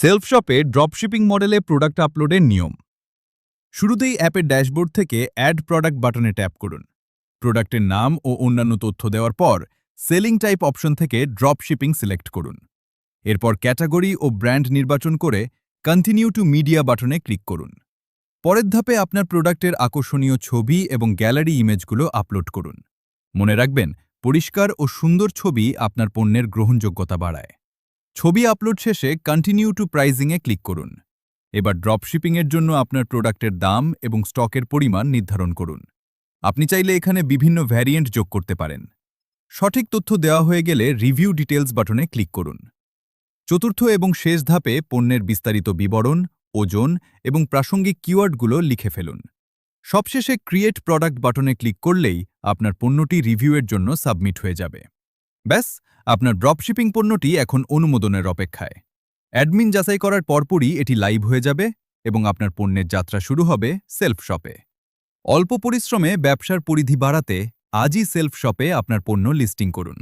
Self শপে dropshipping মডেলে product আপলোডের নিয়ম। শুরুতেই অ্যাপের ড্যাশবোর্ড থেকে অ্যাড প্রোডাক্ট বাটনে ট্যাপ করুন। প্রোডাক্টের নাম ও অন্যান্য তথ্য দেওয়ার পর সেলিং টাইপ অপশন থেকে ড্রপশিপিং সিলেক্ট করুন। এরপর ক্যাটাগরি ও ব্র্যান্ড নির্বাচন করে কন্টিনিউ টু মিডিয়া বাটনে ক্লিক করুন। পরের ধাপে আপনার প্রোডাক্টের আকর্ষণীয় ছবি এবং গ্যালারি ইমেজগুলো আপলোড করুন। মনে রাখবেন, পরিষ্কার ও সুন্দর ছবি আপনার পণ্যের গ্রহণযোগ্যতা বাড়ায়। ছবি আপলোড শেষে কন্টিনিউ টু প্রাইজিংয়ে ক্লিক করুন। এবার ড্রপশিপিংয়ের জন্য আপনার প্রোডাক্টের দাম এবং স্টকের পরিমাণ নির্ধারণ করুন। আপনি চাইলে এখানে বিভিন্ন ভ্যারিয়েন্ট যোগ করতে পারেন। সঠিক তথ্য দেওয়া হয়ে গেলে রিভিউ ডিটেলস বাটনে ক্লিক করুন। চতুর্থ এবং শেষ ধাপে পণ্যের বিস্তারিত বিবরণ, ওজন এবং প্রাসঙ্গিক কিওয়ার্ডগুলো লিখে ফেলুন। সবশেষে ক্রিয়েট প্রোডাক্ট বাটনে ক্লিক করলেই আপনার পণ্যটি রিভিউয়ের জন্য সাবমিট হয়ে যাবে। ব্যাস, আপনার ড্রপশিপিং পণ্যটি এখন অনুমোদনের অপেক্ষায়। অ্যাডমিন যাচাই করার পরপরই এটি লাইভ হয়ে যাবে এবং আপনার পণ্যের যাত্রা শুরু হবে সেলফ শপে। অল্প পরিশ্রমে ব্যবসার পরিধি বাড়াতে আজই সেলফ শপে আপনার পণ্য লিস্টিং করুন।